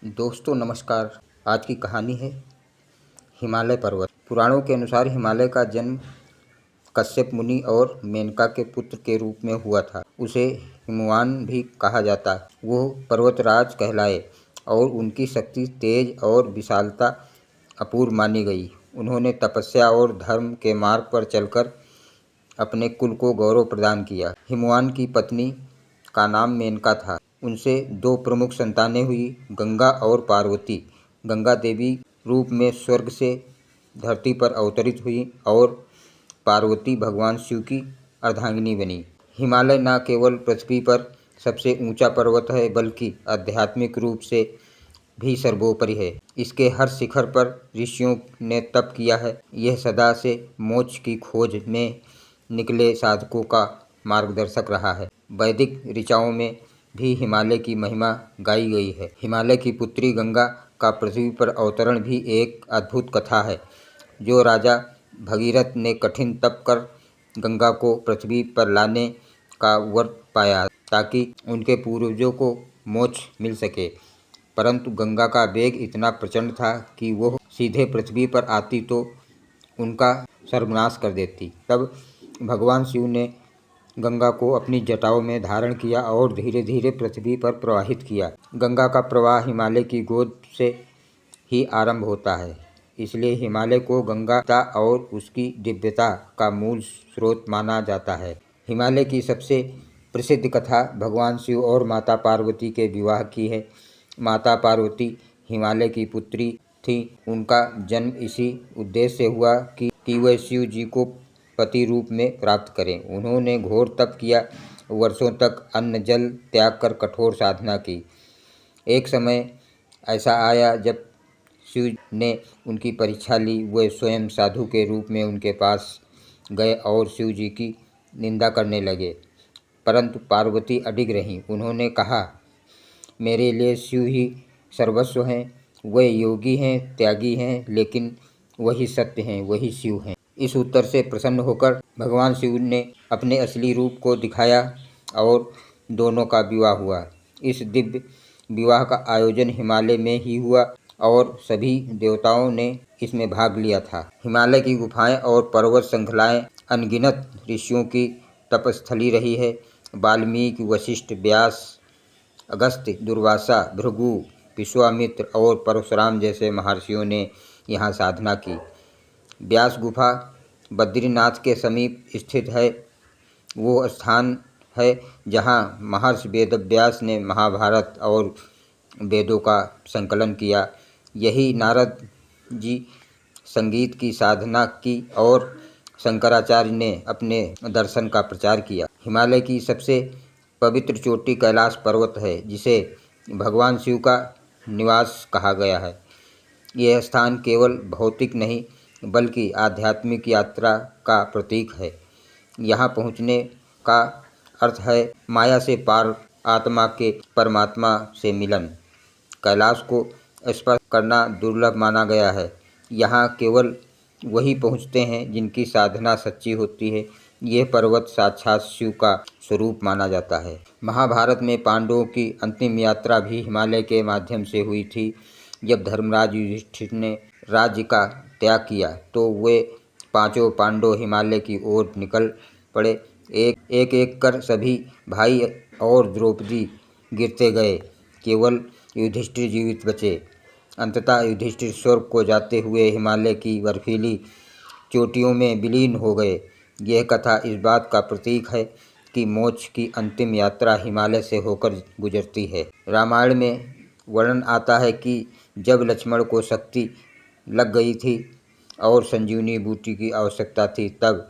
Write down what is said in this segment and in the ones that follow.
दोस्तों नमस्कार। आज की कहानी है हिमालय पर्वत। पुराणों के अनुसार हिमालय का जन्म कश्यप मुनि और मेनका के पुत्र के रूप में हुआ था। उसे हिमवान भी कहा जाता। वो पर्वतराज कहलाए और उनकी शक्ति, तेज और विशालता अपूर्व मानी गई। उन्होंने तपस्या और धर्म के मार्ग पर चलकर अपने कुल को गौरव प्रदान किया। हिमवान की पत्नी का नाम मेनका था। उनसे दो प्रमुख संतानें हुई, गंगा और पार्वती। गंगा देवी रूप में स्वर्ग से धरती पर अवतरित हुई और पार्वती भगवान शिव की अर्धांगिनी बनी। हिमालय न केवल पृथ्वी पर सबसे ऊंचा पर्वत है, बल्कि आध्यात्मिक रूप से भी सर्वोपरि है। इसके हर शिखर पर ऋषियों ने तप किया है। यह सदा से मोक्ष की खोज में निकले साधकों का मार्गदर्शक रहा है। वैदिक ऋचाओं में भी हिमालय की महिमा गाई गई है। हिमालय की पुत्री गंगा का पृथ्वी पर अवतरण भी एक अद्भुत कथा है। जो राजा भगीरथ ने कठिन तप कर गंगा को पृथ्वी पर लाने का वर पाया ताकि उनके पूर्वजों को मोक्ष मिल सके, परंतु गंगा का वेग इतना प्रचंड था कि वो सीधे पृथ्वी पर आती तो उनका सर्वनाश कर देती। तब भगवान शिव ने गंगा को अपनी जटाओं में धारण किया और धीरे धीरे पृथ्वी पर प्रवाहित किया। गंगा का प्रवाह हिमालय की गोद से ही आरंभ होता है, इसलिए हिमालय को गंगा और उसकी दिव्यता का मूल स्रोत माना जाता है। हिमालय की सबसे प्रसिद्ध कथा भगवान शिव और माता पार्वती के विवाह की है। माता पार्वती हिमालय की पुत्री थी। उनका जन्म इसी उद्देश्य से हुआ कि वह शिव जी को पति रूप में प्राप्त करें। उन्होंने घोर तप किया, वर्षों तक अन्न जल त्याग कर कठोर साधना की। एक समय ऐसा आया जब शिव ने उनकी परीक्षा ली। वे स्वयं साधु के रूप में उनके पास गए और शिव जी की निंदा करने लगे, परंतु पार्वती अडिग रहीं। उन्होंने कहा, मेरे लिए शिव ही सर्वस्व हैं। वे योगी हैं, त्यागी हैं, लेकिन वही सत्य हैं, वही शिव हैं। इस उत्तर से प्रसन्न होकर भगवान शिव ने अपने असली रूप को दिखाया और दोनों का विवाह हुआ। इस दिव्य विवाह का आयोजन हिमालय में ही हुआ और सभी देवताओं ने इसमें भाग लिया था। हिमालय की गुफाएं और पर्वत श्रृंखलाएं अनगिनत ऋषियों की तपस्थली रही है। वाल्मीकि, वशिष्ठ, व्यास, अगस्त्य, दुर्वासा, भृगु, विश्वामित्र और परशुराम जैसे महर्षियों ने यहाँ साधना की। व्यास गुफा बद्रीनाथ के समीप स्थित है। वो स्थान है जहाँ महर्षि वेदव्यास ने महाभारत और वेदों का संकलन किया। यही नारद जी संगीत की साधना की और शंकराचार्य ने अपने दर्शन का प्रचार किया। हिमालय की सबसे पवित्र चोटी कैलाश पर्वत है, जिसे भगवान शिव का निवास कहा गया है। यह स्थान केवल भौतिक नहीं बल्कि आध्यात्मिक यात्रा का प्रतीक है। यहाँ पहुँचने का अर्थ है माया से पार, आत्मा के परमात्मा से मिलन। कैलाश को स्पर्श करना दुर्लभ माना गया है। यहाँ केवल वही पहुँचते हैं जिनकी साधना सच्ची होती है। यह पर्वत साक्षात शिव का स्वरूप माना जाता है। महाभारत में पांडवों की अंतिम यात्रा भी हिमालय के माध्यम से हुई थी। जब धर्मराज युधिष्ठिर ने राज्य का त्याग किया तो वे पांचों पांडव हिमालय की ओर निकल पड़े। एक एक कर सभी भाई और द्रौपदी गिरते गए, केवल युधिष्ठिर जीवित बचे। अंततः युधिष्ठिर स्वर्ग को जाते हुए हिमालय की बर्फीली चोटियों में विलीन हो गए। यह कथा इस बात का प्रतीक है कि मोक्ष की अंतिम यात्रा हिमालय से होकर गुजरती है। रामायण में वर्णन आता है कि जब लक्ष्मण को शक्ति लग गई थी और संजीवनी बूटी की आवश्यकता थी, तब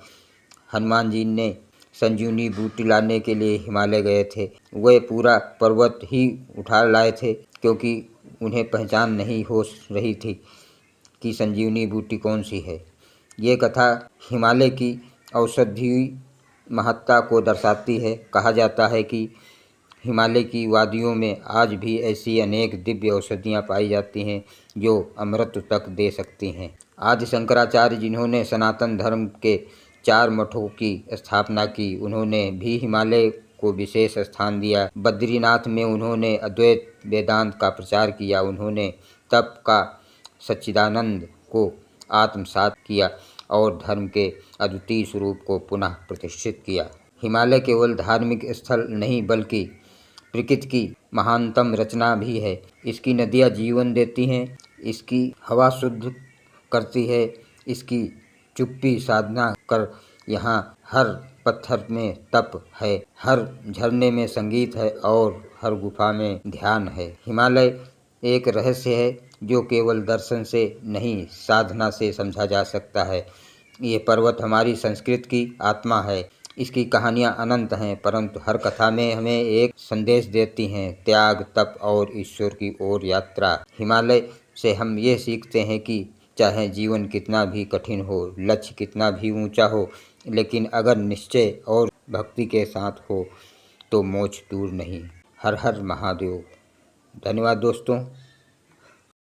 हनुमान जी ने संजीवनी बूटी लाने के लिए हिमालय गए थे। वे पूरा पर्वत ही उठा लाए थे, क्योंकि उन्हें पहचान नहीं हो रही थी कि संजीवनी बूटी कौन सी है। ये कथा हिमालय की औषधीय महत्ता को दर्शाती है। कहा जाता है कि हिमालय की वादियों में आज भी ऐसी अनेक दिव्य औषधियाँ पाई जाती हैं जो अमृत तक दे सकती हैं। आदि शंकराचार्य, जिन्होंने सनातन धर्म के 4 मठों की स्थापना की, उन्होंने भी हिमालय को विशेष स्थान दिया। बद्रीनाथ में उन्होंने अद्वैत वेदांत का प्रचार किया। उन्होंने तप का सच्चिदानंद को आत्मसात किया और धर्म के अद्वितीय स्वरूप को पुनः प्रतिष्ठित किया। हिमालय केवल धार्मिक स्थल नहीं बल्कि प्रकृति की महानतम रचना भी है। इसकी नदियाँ जीवन देती हैं, इसकी हवा शुद्ध करती है, इसकी चुप्पी साधना कर यहाँ हर पत्थर में तप है, हर झरने में संगीत है और हर गुफा में ध्यान है। हिमालय एक रहस्य है जो केवल दर्शन से नहीं साधना से समझा जा सकता है। ये पर्वत हमारी संस्कृति की आत्मा है। इसकी कहानियाँ अनंत हैं, परंतु हर कथा में हमें एक संदेश देती हैं, त्याग, तप और ईश्वर की ओर यात्रा। हिमालय से हम ये सीखते हैं कि चाहे जीवन कितना भी कठिन हो, लक्ष्य कितना भी ऊंचा हो, लेकिन अगर निश्चय और भक्ति के साथ हो तो मोक्ष दूर नहीं। हर हर महादेव। धन्यवाद दोस्तों।